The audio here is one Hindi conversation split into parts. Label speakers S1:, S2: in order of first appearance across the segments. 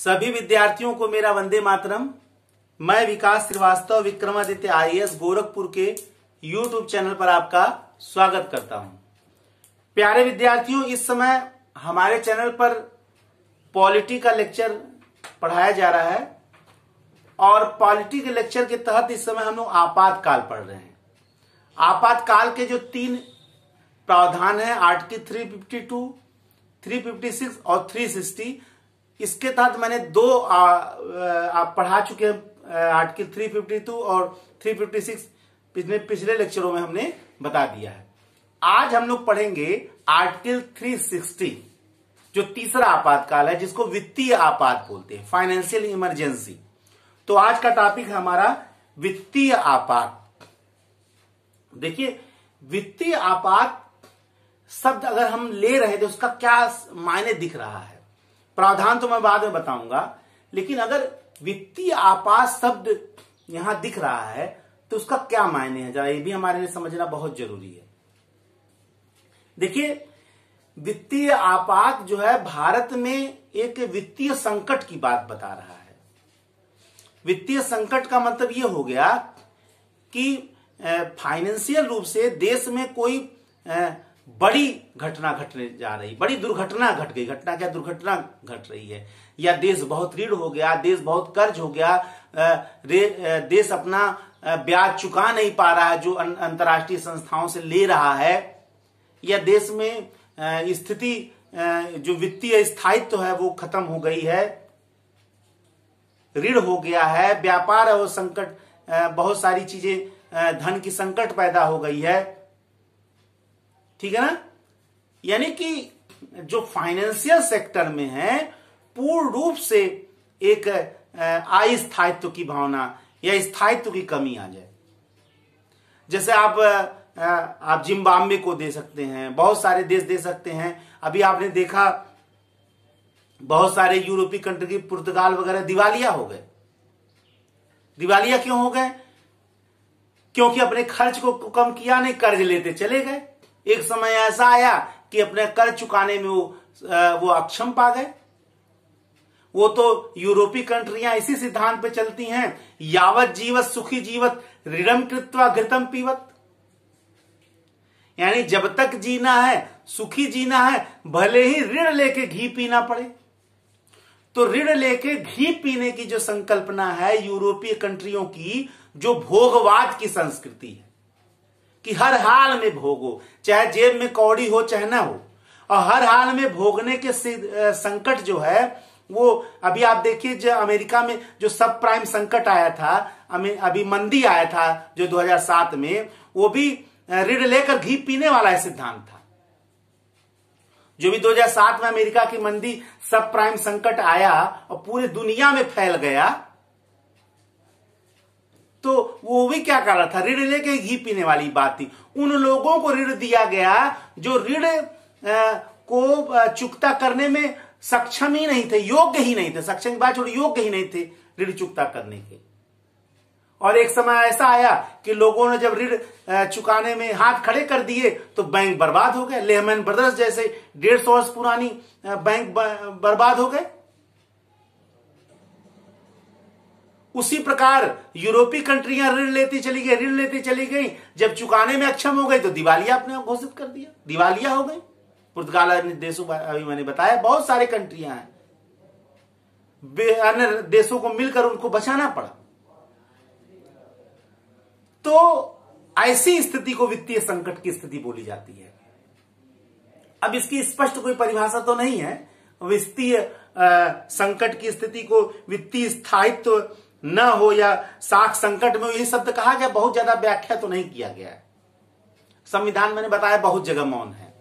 S1: सभी विद्यार्थियों को मेरा वंदे मातरम। मैं विकास श्रीवास्तव विक्रमादित्य आईएएस गोरखपुर के YouTube चैनल पर आपका स्वागत करता हूं। प्यारे विद्यार्थियों, इस समय हमारे चैनल पर पॉलिटी का लेक्चर पढ़ाया जा रहा है और पॉलिटी के लेक्चर के तहत इस समय हम लोग आपातकाल पढ़ रहे हैं। आपातकाल के जो 3 प्रावधान हैं, आर्टिकल 352, 356 और 360, इसके तहत मैंने 2 आप पढ़ा चुके हैं। आर्टिकल 352 और 356 पिछले लेक्चरों में हमने बता दिया है। आज हम लोग पढ़ेंगे आर्टिकल 360, जो तीसरा आपातकाल है, जिसको वित्तीय आपात बोलते हैं, फाइनेंशियल इमरजेंसी। तो आज का टॉपिक है हमारा वित्तीय आपात। देखिए, वित्तीय आपात शब्द अगर हम ले रहे हैं तो उसका क्या मायने दिख रहा है, प्रावधान तो मैं बाद में बताऊंगा, लेकिन अगर वित्तीय आपात शब्द यहां दिख रहा है तो उसका क्या मायने है, जरा ये भी हमारे लिए समझना बहुत जरूरी है। देखिए, वित्तीय आपात जो है भारत में एक वित्तीय संकट की बात बता रहा है। वित्तीय संकट का मतलब ये हो गया कि फाइनेंशियल रूप से देश में कोई बड़ी घटना घटने जा रही, बड़ी दुर्घटना घट गई। घटना क्या, दुर्घटना घट रही है, या देश बहुत ऋण हो गया, देश बहुत कर्ज हो गया, देश अपना ब्याज चुका नहीं पा रहा है जो अंतर्राष्ट्रीय संस्थाओं से ले रहा है, या देश में स्थिति जो वित्तीय स्थायित्व है वो खत्म हो गई है, ऋण हो गया है, व्यापार और संकट, बहुत सारी चीजें, धन की संकट पैदा हो गई है। ठीक है ना। यानी कि जो फाइनेंशियल सेक्टर में है पूर्ण रूप से एक अस्थायित्व की भावना या स्थायित्व की कमी आ जाए। जैसे आप जिम्बाब्वे को दे सकते हैं, बहुत सारे देश दे सकते हैं। अभी आपने देखा बहुत सारे यूरोपीय कंट्री की, पुर्तगाल वगैरह दिवालिया हो गए। दिवालिया क्यों हो गए? क्योंकि अपने खर्च को कम किया नहीं, कर्ज लेते चले गए। एक समय ऐसा आया कि अपने कर्ज चुकाने में वो अक्षम पा गए। वो तो यूरोपीय कंट्रियां इसी सिद्धांत पे चलती हैं, यावत जीवत सुखी जीवत ऋणम कृत्वा घृतम पीवत। यानी जब तक जीना है, सुखी जीना है, भले ही ऋण लेके घी पीना पड़े। तो ऋण लेके घी पीने की जो संकल्पना है यूरोपीय कंट्रियों की, जो भोगवाद की संस्कृति है कि हर हाल में भोगो, चाहे जेब में कौड़ी हो चाहे ना हो, और हर हाल में भोगने के संकट जो है वो, अभी आप देखिए जो अमेरिका में जो सब प्राइम संकट आया था, अभी मंदी आया था जो 2007 में, वो भी ऋण लेकर घी पीने वाला सिद्धांत था। जो भी 2007 में अमेरिका की मंदी, सब प्राइम संकट आया और पूरी दुनिया में फैल गया, तो वो भी क्या कर रहा था, ऋण लेके घी पीने वाली बात थी। उन लोगों को ऋण दिया गया जो ऋण को चुकता करने में सक्षम ही नहीं थे, योग्य ही नहीं थे। सक्षम की बात छोड़ो, योग्य ही नहीं थे ऋण चुकता करने के। और एक समय ऐसा आया कि लोगों ने जब ऋण चुकाने में हाथ खड़े कर दिए तो बैंक बर्बाद हो गए। लेहमैन ब्रदर्स जैसे 150 वर्ष पुरानी बैंक बर्बाद हो गए। उसी प्रकार यूरोपीय कंट्रियां ऋण लेती चली गई। जब चुकाने में अक्षम हो गई तो दिवालिया अपने आप घोषित कर दिया, दिवालिया हो गई। पुर्तगाल अन्य देशों, अभी मैंने बताया बहुत सारे कंट्रियां हैं, अन्य देशों को मिलकर उनको बचाना पड़ा। तो ऐसी स्थिति को वित्तीय संकट की स्थिति बोली जाती है। अब इसकी स्पष्ट कोई परिभाषा तो नहीं है। वित्तीय संकट की स्थिति को वित्तीय स्थायित्व न हो या साख संकट में, यही शब्द कहा गया, बहुत ज्यादा व्याख्या तो नहीं किया गया है। संविधान मैंने बताया बहुत जगह मौन है।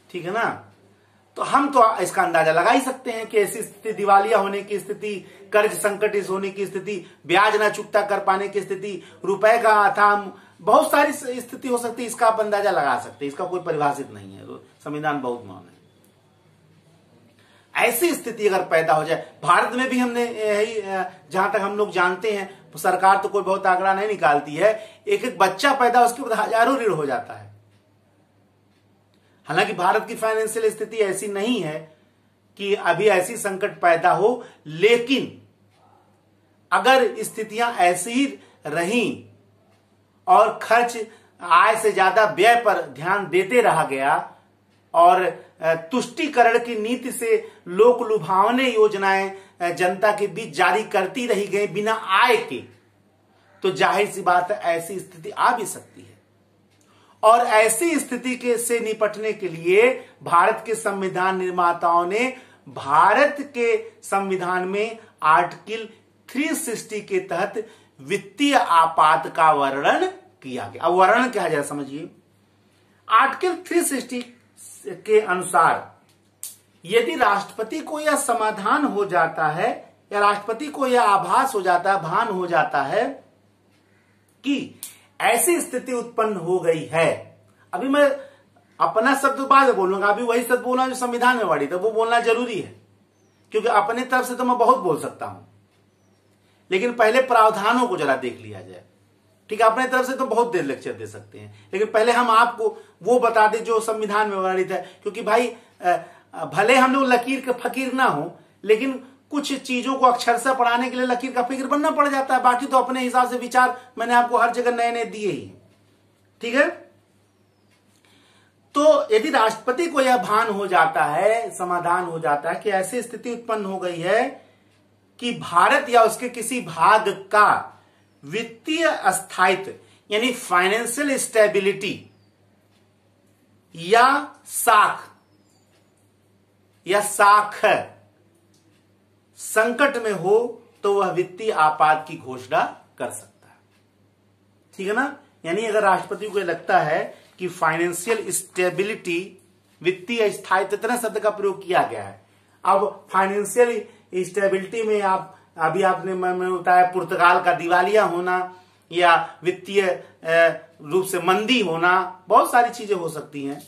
S1: ठीक है ना। तो हम तो इसका अंदाजा लगा ही सकते हैं कि ऐसी स्थिति, दिवालिया होने की स्थिति, कर्ज संकट होने की स्थिति, ब्याज ना चुकता कर पाने की स्थिति, रुपए का अथाह, बहुत सारी स्थिति हो सकती है। इसका आप अंदाजा लगा सकते हैं, इसका कोई परिभाषित नहीं है। तो संविधान बहुत मौन है। ऐसी स्थिति अगर पैदा हो जाए, भारत में भी हमने यही, जहां तक हम लोग जानते हैं, सरकार तो कोई बहुत आंकड़ा नहीं निकालती है, एक एक बच्चा पैदा, उसके बाद हजारों ऋण हो जाता है। हालांकि भारत की फाइनेंशियल स्थिति ऐसी नहीं है कि अभी ऐसी संकट पैदा हो, लेकिन अगर स्थितियां ऐसी ही रहीं और खर्च आय से ज्यादा व्यय पर ध्यान देते रहा गया और तुष्टीकरण की नीति से लोक लुभावने योजनाएं जनता के बीच जारी करती रही गई बिना आय के, तो जाहिर सी बात है ऐसी स्थिति आ भी सकती है। और ऐसी स्थिति के से निपटने के लिए भारत के संविधान निर्माताओं ने भारत के संविधान में आर्टिकल 360 के तहत वित्तीय आपात का वर्णन किया गया। अब वर्णन क्या है समझिए। आर्टिकल 360 के अनुसार यदि राष्ट्रपति को यह समाधान हो जाता है या राष्ट्रपति को यह आभास हो जाता है, भान हो जाता है कि ऐसी स्थिति उत्पन्न हो गई है, अभी मैं अपना शब्द बाद में बोलूंगा, अभी वही शब्द बोलना जो संविधान में वर्णित है वो बोलना जरूरी है, क्योंकि अपने तरफ से तो मैं बहुत बोल सकता हूं, लेकिन पहले प्रावधानों को जरा देख लिया जाए। ठीक है, अपने तरफ से तो बहुत देर लेक्चर दे सकते हैं, लेकिन पहले हम आपको वो बता दें जो संविधान में वर्णित है, क्योंकि भाई भले हम लोग लकीर के फकीर ना हो, लेकिन कुछ चीजों को अक्षरशः पढ़ाने के लिए लकीर का फकीर बनना पड़ जाता है। बाकी तो अपने हिसाब से विचार मैंने आपको हर जगह नए नए दिए ही। ठीक है, तो यदि राष्ट्रपति को यह भान हो जाता है, समाधान हो जाता है कि ऐसी स्थिति उत्पन्न हो गई है कि भारत या उसके किसी भाग का वित्तीय स्थायित्व यानी फाइनेंशियल स्टेबिलिटी या साख संकट में हो, तो वह वित्तीय आपात की घोषणा कर सकता है। ठीक है ना, यानी अगर राष्ट्रपति को लगता है कि फाइनेंशियल स्टेबिलिटी, वित्तीय स्थायित्व, इतना शब्द का प्रयोग किया गया है। अब फाइनेंशियल स्टेबिलिटी में आप अभी आपने मैंने बताया पुर्तगाल का दिवालिया होना या वित्तीय रूप से मंदी होना, बहुत सारी चीजें हो सकती हैं।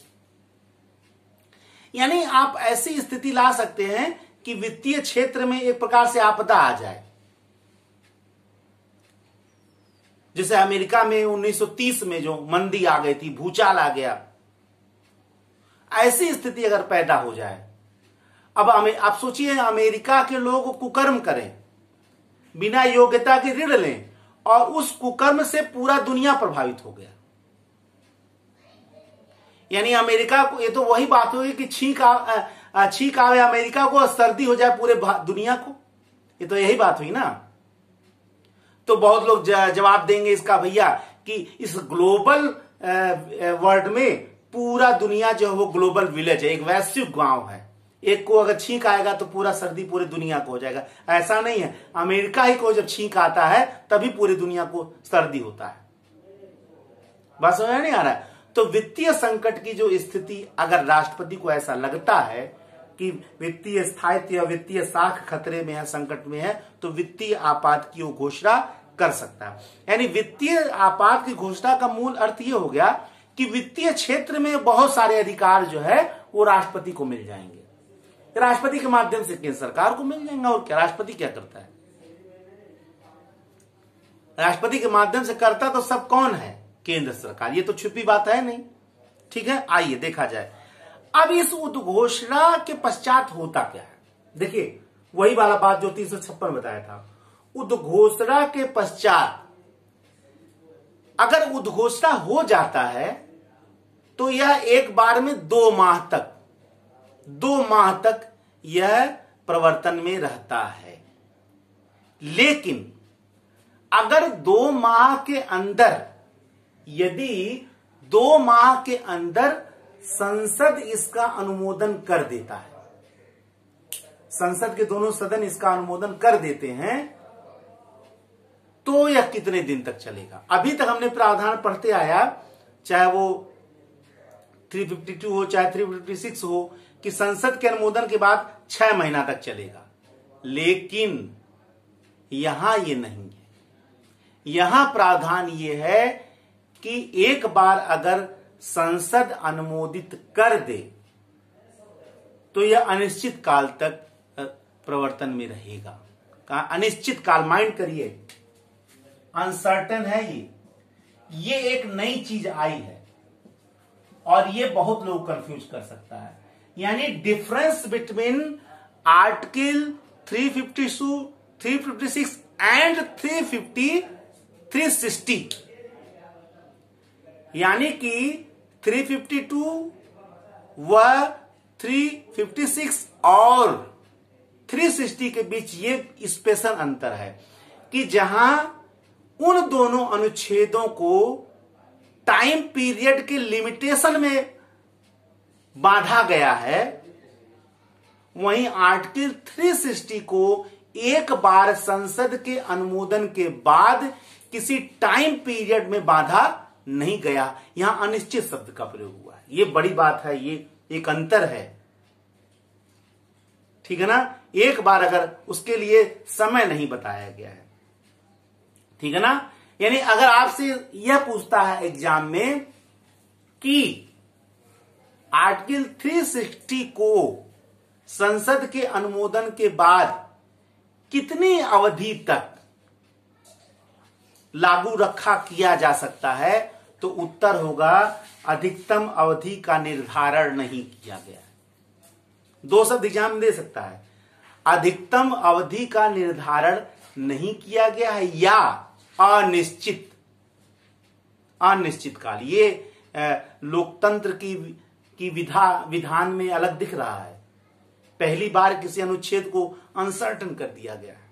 S1: यानी आप ऐसी स्थिति ला सकते हैं कि वित्तीय क्षेत्र में एक प्रकार से आपदा आ जाए, जैसे अमेरिका में 1930 में जो मंदी आ गई थी, भूचाल आ गया, ऐसी स्थिति अगर पैदा हो जाए। अब आप सोचिए, अमेरिका के लोग कुकर्म करें, बिना योग्यता के ऋण लें, और उस कुकर्म से पूरा दुनिया प्रभावित हो गया। यानी अमेरिका को, ये तो वही बात होगी कि छींक आवे अमेरिका को और सर्दी हो जाए पूरे दुनिया को, ये तो यही बात हुई ना। तो बहुत लोग जवाब देंगे इसका भैया कि इस ग्लोबल वर्ल्ड में पूरा दुनिया जो है वो ग्लोबल विलेज है, एक वैश्विक गांव है, एक को अगर छींक आएगा तो पूरा सर्दी पूरे दुनिया को हो जाएगा। ऐसा नहीं है, अमेरिका ही को जब छींक आता है तभी पूरी दुनिया को सर्दी होता है। बस समझ नहीं आ रहा है। तो वित्तीय संकट की जो स्थिति, अगर राष्ट्रपति को ऐसा लगता है कि वित्तीय स्थायित्व या वित्तीय साख खतरे में है, संकट में है, तो वित्तीय आपात की वो घोषणा कर सकता है। यानी वित्तीय आपात की घोषणा का मूल अर्थ ये हो गया कि वित्तीय क्षेत्र में बहुत सारे अधिकार जो है वो राष्ट्रपति को मिल जाएंगे, राष्ट्रपति के माध्यम से केंद्र सरकार को मिल जाएंगे। और क्या राष्ट्रपति क्या करता है? राष्ट्रपति के माध्यम से करता तो सब कौन है? केंद्र सरकार। ये तो छुपी बात है नहीं। ठीक है, आइए देखा जाए। अब इस उद्घोषणा के पश्चात होता क्या है? देखिए वही वाला बात जो 356 बताया था। उद्घोषणा के पश्चात अगर उद्घोषणा हो जाता है तो यह एक बार में 2 माह तक यह प्रवर्तन में रहता है। लेकिन अगर 2 माह के अंदर, यदि 2 माह के अंदर संसद इसका अनुमोदन कर देता है, संसद के दोनों सदन इसका अनुमोदन कर देते हैं, तो यह कितने दिन तक चलेगा? अभी तक हमने प्रावधान पढ़ते आया, चाहे वो 352 हो चाहे 356 हो, कि संसद के अनुमोदन के बाद 6 महीना तक चलेगा। लेकिन यहां ये नहीं है। यहां प्रावधान ये है कि एक बार अगर संसद अनुमोदित कर दे तो यह अनिश्चित काल तक प्रवर्तन में रहेगा। कहा अनिश्चित काल, माइंड करिए, अनसर्टेन है ये एक नई चीज आई है और ये बहुत लोग कंफ्यूज कर सकता है। यानी डिफरेंस बिटवीन आर्टिकल 352, 356 एंड 360, यानी कि 352 व 356 और 360 के बीच ये स्पेशल अंतर है कि जहां उन दोनों अनुच्छेदों को टाइम पीरियड के लिमिटेशन में बांधा गया है, वहीं आर्टिकल 360 को एक बार संसद के अनुमोदन के बाद किसी टाइम पीरियड में बांधा नहीं गया। यहां अनिश्चित शब्द का प्रयोग हुआ है। ये बड़ी बात है, ये एक अंतर है, ठीक है ना। एक बार अगर उसके लिए समय नहीं बताया गया है, ठीक है ना। यानी अगर आपसे यह पूछता है एग्जाम में कि आर्टिकल 360 को संसद के अनुमोदन के बाद कितनी अवधि तक लागू रखा किया जा सकता है, तो उत्तर होगा अधिकतम अवधि का निर्धारण नहीं किया गया है। दो शब्द एग्जाम में दे सकता है, अधिकतम अवधि का निर्धारण नहीं किया गया है या अनिश्चित काल। ये लोकतंत्र की विधान में अलग दिख रहा है। पहली बार किसी अनुच्छेद को अनसर्टन कर दिया गया है।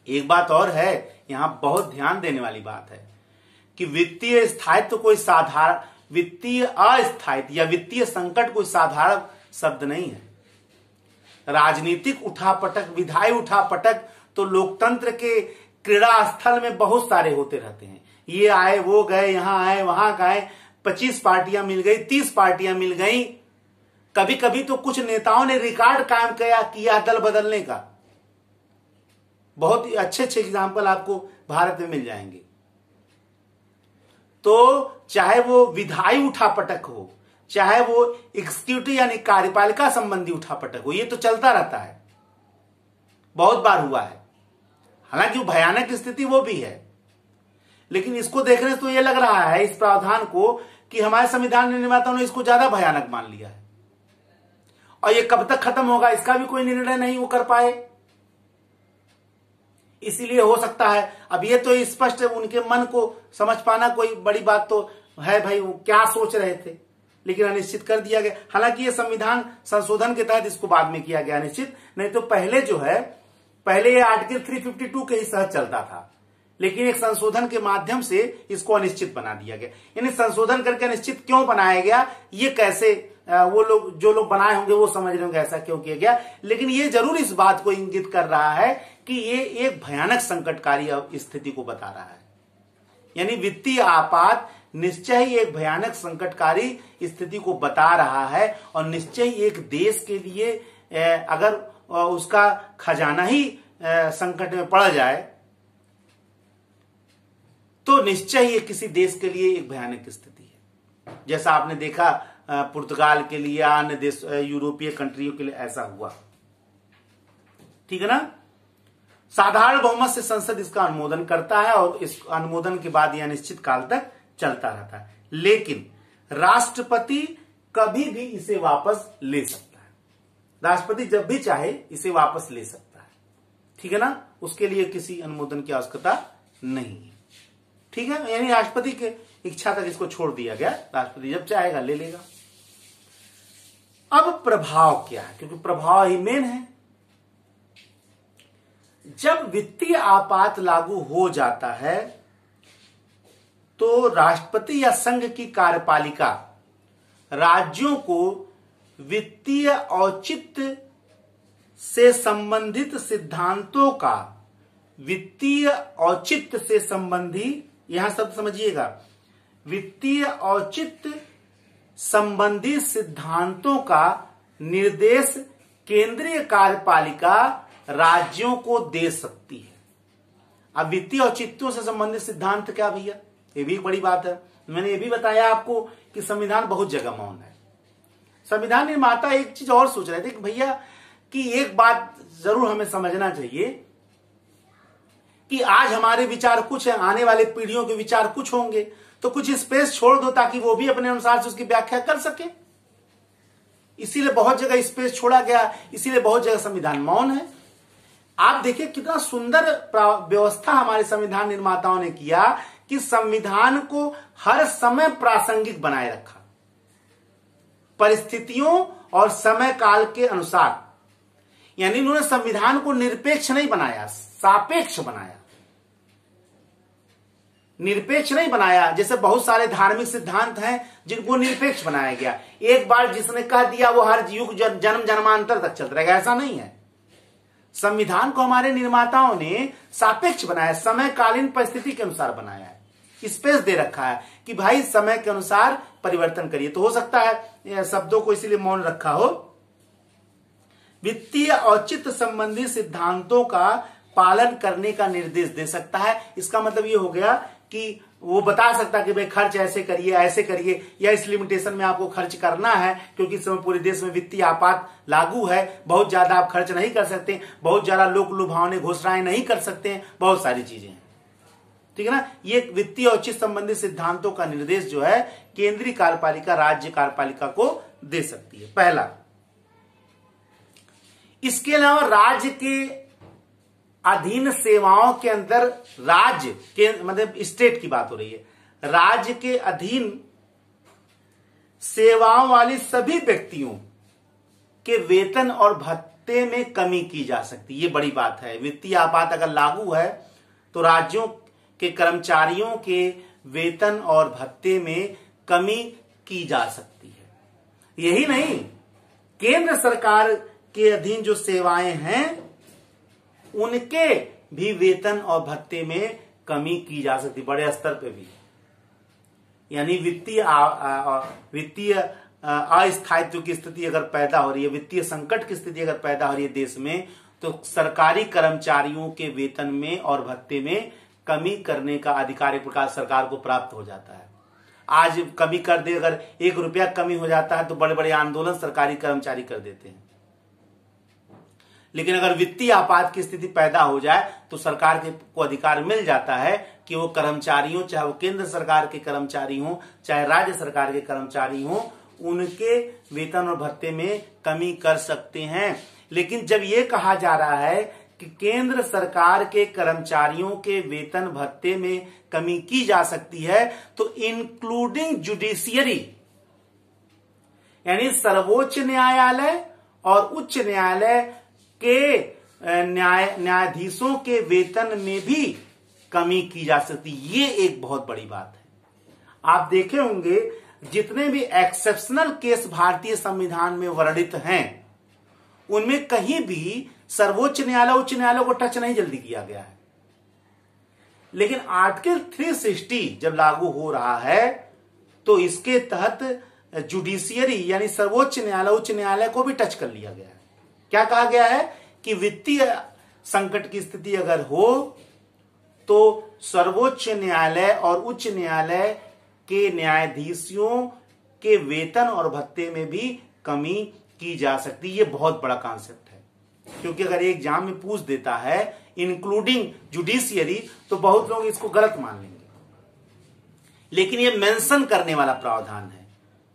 S1: एक बात और है, यहां बहुत ध्यान देने वाली बात है कि वित्तीय स्थायित्व कोई साधारण, वित्तीय अस्थायित्व या वित्तीय संकट कोई साधारण शब्द नहीं है। राजनीतिक उठापटक, विधायी उठापटक तो लोकतंत्र के क्रीड़ा स्थल में बहुत सारे होते रहते हैं। ये आए, वो गए, यहां आए, वहां गए, 25 पार्टियां मिल गई, 30 पार्टियां मिल गई। कभी कभी तो कुछ नेताओं ने रिकॉर्ड कायम किया दल बदलने का। बहुत ही अच्छे अच्छे एग्जाम्पल आपको भारत में मिल जाएंगे। तो चाहे वो विधायी उठापटक हो, चाहे वो एग्जीक्यूटिव यानी कार्यपालिका संबंधी उठापटक हो, ये तो चलता रहता है, बहुत बार हुआ है। हालांकि वो भयानक स्थिति वो भी है, लेकिन इसको देखने से तो ये लग रहा है, इस प्रावधान को, कि हमारे संविधान निर्माताओं ने इसको ज्यादा भयानक मान लिया है और ये कब तक खत्म होगा इसका भी कोई निर्णय नहीं वो कर पाए। इसीलिए हो सकता है, अब ये तो स्पष्ट उनके मन को समझ पाना कोई बड़ी बात तो है भाई, वो क्या सोच रहे थे, लेकिन अनिश्चित कर दिया गया। हालांकि ये संविधान संशोधन के तहत इसको बाद में किया गया अनिश्चित, नहीं तो पहले जो है, पहले ये आर्टिकल 352 के ही तहत चलता था, लेकिन एक संशोधन के माध्यम से इसको अनिश्चित बना दिया गया। यानी संशोधन करके अनिश्चित क्यों बनाया गया, ये कैसे वो लोग, जो लोग बनाए होंगे वो समझ रहे होंगे ऐसा क्यों किया गया, लेकिन ये जरूर इस बात को इंगित कर रहा है कि ये एक भयानक संकटकारी स्थिति को बता रहा है। यानी वित्तीय आपात निश्चय ही एक भयानक संकटकारी स्थिति को बता रहा है, और निश्चय ही एक देश के लिए अगर उसका खजाना ही संकट में पड़ जाए तो निश्चय ही किसी देश के लिए एक भयानक स्थिति है। जैसा आपने देखा पुर्तगाल के लिए, अन्य देश, यूरोपीय कंट्रियों के लिए ऐसा हुआ, ठीक है ना। साधारण बहुमत से संसद इसका अनुमोदन करता है और इस अनुमोदन के बाद यह अनिश्चित काल तक चलता रहता है, लेकिन राष्ट्रपति कभी भी इसे वापस ले सकता है। राष्ट्रपति जब भी चाहे इसे वापस ले सकता है, ठीक है ना। उसके लिए किसी अनुमोदन की आवश्यकता नहीं है, ठीक है। यानी राष्ट्रपति के इच्छा तक इसको छोड़ दिया गया, राष्ट्रपति जब चाहेगा ले लेगा। अब प्रभाव क्या है, क्योंकि प्रभाव ही मेन है। जब वित्तीय आपात लागू हो जाता है तो राष्ट्रपति या संघ की कार्यपालिका राज्यों को वित्तीय औचित्य से संबंधित सिद्धांतों का, वित्तीय औचित्य से संबंधी, यहां शब्द समझिएगा, वित्तीय औचित्य संबंधी सिद्धांतों का निर्देश केंद्रीय कार्यपालिका राज्यों को दे सकती है। अब वित्तीय औचित्यों से संबंधित सिद्धांत क्या भैया, ये भी एक बड़ी बात है। मैंने ये भी बताया आपको कि संविधान बहुत जगह मौन है। संविधान निर्माता एक चीज और सोच रहे थे कि भैया कि एक बात जरूर हमें समझना चाहिए कि आज हमारे विचार कुछ है, आने वाले पीढ़ियों के विचार कुछ होंगे, तो कुछ स्पेस छोड़ दो ताकि वो भी अपने अनुसार से उसकी व्याख्या कर सके। इसीलिए बहुत जगह स्पेस छोड़ा गया, इसीलिए बहुत जगह संविधान मौन है। आप देखिए कितना सुंदर व्यवस्था हमारे संविधान निर्माताओं ने किया कि संविधान को हर समय प्रासंगिक बनाए रखा, परिस्थितियों और समय काल के अनुसार। यानी उन्होंने संविधान को निरपेक्ष नहीं बनाया, सापेक्ष बनाया। निरपेक्ष नहीं बनाया, जैसे बहुत सारे धार्मिक सिद्धांत हैं जिनको निरपेक्ष बनाया गया, एक बार जिसने कह दिया वो हर युग जन्म जन्मांतर तक चलता रहेगा, ऐसा नहीं है। संविधान को हमारे निर्माताओं ने सापेक्ष बनाया, समयकालीन परिस्थिति के अनुसार बनाया है, स्पेस दे रखा है कि भाई समय के अनुसार परिवर्तन करिए। तो हो सकता है शब्दों को इसीलिए मौन रखा हो। वित्तीय औचित्य संबंधी सिद्धांतों का पालन करने का निर्देश दे सकता है। इसका मतलब ये हो गया कि वो बता सकता है कि भाई खर्च ऐसे करिए, या इस लिमिटेशन में आपको खर्च करना है, क्योंकि इस समय पूरे देश में वित्तीय आपात लागू है, बहुत ज्यादा आप खर्च नहीं कर सकते, बहुत ज्यादा लोक लुभावनी घोषणाएं नहीं कर सकते, बहुत सारी चीजें हैं, ठीक है ना। ये वित्तीय औचित्य संबंधी सिद्धांतों का निर्देश जो है केंद्रीय कार्यपालिका राज्य कार्यपालिका को दे सकती है, पहला। इसके अलावा राज्य के अधीन सेवाओं के अंदर, राज्य के मतलब स्टेट की बात हो रही है, राज्य के अधीन सेवाओं वाली सभी व्यक्तियों के वेतन और भत्ते में कमी की जा सकती है। ये बड़ी बात है। वित्तीय आपात अगर लागू है तो राज्यों के कर्मचारियों के वेतन और भत्ते में कमी की जा सकती है। यही नहीं, केंद्र सरकार के अधीन जो सेवाएं हैं उनके भी वेतन और भत्ते में कमी की जा सकती, बड़े स्तर पे भी। यानी वित्तीय अस्थायित्व की स्थिति अगर पैदा हो रही है, वित्तीय संकट की स्थिति अगर पैदा हो रही है देश में, तो सरकारी कर्मचारियों के वेतन में और भत्ते में कमी करने का अधिकार एक प्रकार सरकार को प्राप्त हो जाता है। आज कमी कर दे, अगर 1 रुपया कमी हो जाता है तो बड़े बड़े आंदोलन सरकारी कर्मचारी कर देते हैं। लेकिन अगर वित्तीय आपात की स्थिति पैदा हो जाए तो सरकार को अधिकार मिल जाता है कि वो कर्मचारियों, चाहे वो केंद्र सरकार के कर्मचारी हों चाहे राज्य सरकार के कर्मचारी हों, उनके वेतन और भत्ते में कमी कर सकते हैं। लेकिन जब ये कहा जा रहा है कि केंद्र सरकार के कर्मचारियों के वेतन भत्ते में कमी की जा सकती है, तो इंक्लूडिंग जुडिशियरी, यानी सर्वोच्च न्यायालय और उच्च न्यायालय के न्यायाधीशों के वेतन में भी कमी की जा सकती। ये एक बहुत बड़ी बात है। आप देखे होंगे जितने भी एक्सेप्शनल केस भारतीय संविधान में वर्णित हैं, उनमें कहीं भी सर्वोच्च न्यायालय उच्च न्यायालय को टच नहीं जल्दी किया गया है। लेकिन आर्टिकल 360 जब लागू हो रहा है तो इसके तहत जुडिशियरी यानी सर्वोच्च न्यायालय उच्च न्यायालय को भी टच कर लिया गया है। क्या कहा गया है कि वित्तीय संकट की स्थिति अगर हो तो सर्वोच्च न्यायालय और उच्च न्यायालय के न्यायाधीशों के वेतन और भत्ते में भी कमी की जा सकती है। ये बहुत बड़ा कॉन्सेप्ट है, क्योंकि अगर एग्जाम में पूछ देता है इंक्लूडिंग जुडिशियरी तो बहुत लोग इसको गलत मान लेंगे। लेकिन ये मेंशन करने वाला प्रावधान है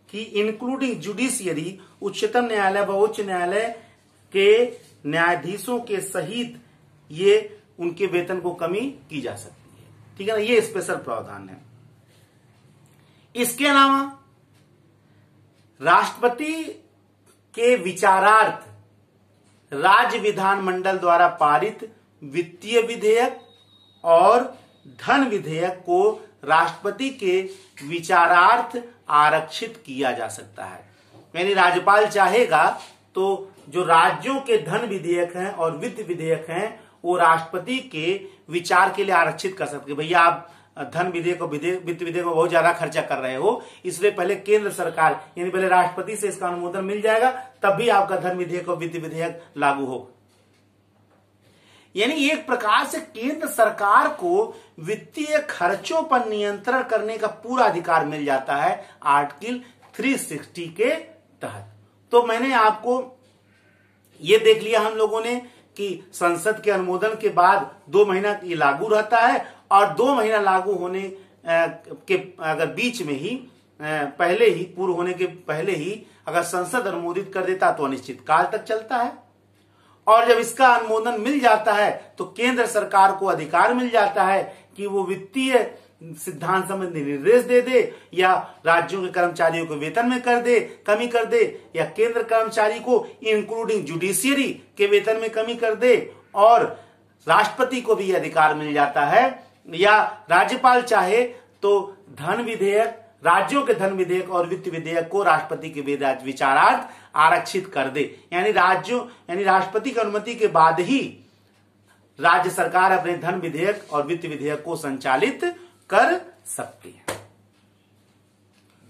S1: कि इंक्लूडिंग जुडिशियरी, उच्चतम न्यायालय व उच्च न्यायालय के न्यायाधीशों के सहित ये उनके वेतन को कमी की जा सकती है, ठीक है ना। ये स्पेशल प्रावधान है। इसके अलावा राष्ट्रपति के विचारार्थ राज्य विधानमंडल द्वारा पारित वित्तीय विधेयक और धन विधेयक को राष्ट्रपति के विचारार्थ आरक्षित किया जा सकता है। यानी राज्यपाल चाहेगा तो जो राज्यों के धन विधेयक हैं और वित्त विधेयक हैं वो राष्ट्रपति के विचार के लिए आरक्षित कर सकते हैं। भैया आप धन विधेयक और वित्त विधेयक में बहुत ज्यादा खर्चा कर रहे हो, इसलिए पहले केंद्र सरकार यानी पहले राष्ट्रपति से इसका अनुमोदन मिल जाएगा, तब भी आपका धन विधेयक और वित्त विधेयक लागू होगा। यानी एक प्रकार से केंद्र सरकार को वित्तीय खर्चों पर नियंत्रण करने का पूरा अधिकार मिल जाता है आर्टिकल 360 के तहत। तो मैंने आपको ये देख लिया हम लोगों ने कि संसद के अनुमोदन के बाद 2 महीना ये लागू रहता है, और 2 महीना लागू होने के अगर बीच में ही पहले ही, पूर्व होने के पहले ही अगर संसद अनुमोदित कर देता तो अनिश्चित काल तक चलता है, और जब इसका अनुमोदन मिल जाता है तो केंद्र सरकार को अधिकार मिल जाता है कि वो वित्तीय सिद्धांत संबंधी निर्देश दे दे, या राज्यों के कर्मचारियों को वेतन में कमी कर दे, या केंद्र कर्मचारी को इंक्लूडिंग जुडिशियरी के वेतन में कमी कर दे, और राष्ट्रपति को भी अधिकार मिल जाता है, या राज्यपाल चाहे तो धन विधेयक, राज्यों के धन विधेयक और वित्त विधेयक को राष्ट्रपति के विचारार्थ आरक्षित कर दे। यानी राष्ट्रपति की अनुमति के बाद ही राज्य सरकार अपने धन विधेयक और वित्त विधेयक को संचालित कर सकती है।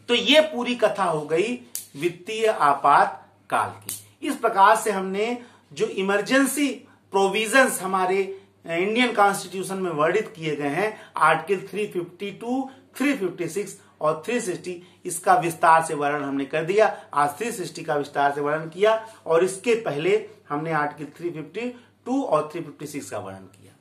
S1: तो ये पूरी कथा हो गई वित्तीय आपातकाल की। इस प्रकार से हमने जो इमरजेंसी प्रोविजंस हमारे इंडियन कॉन्स्टिट्यूशन में वर्णित किए गए हैं, आर्टिकल 352, 356 और 360, इसका विस्तार से वर्णन हमने कर दिया। आज 360 का विस्तार से वर्णन किया, और इसके पहले हमने आर्टिकल 352 और 356 का वर्णन किया।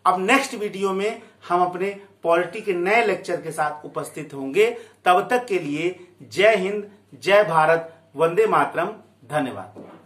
S1: अब नेक्स्ट वीडियो में हम अपने पॉलिटी के नए लेक्चर के साथ उपस्थित होंगे। तब तक के लिए जय हिंद, जय भारत, वंदे मातरम, धन्यवाद।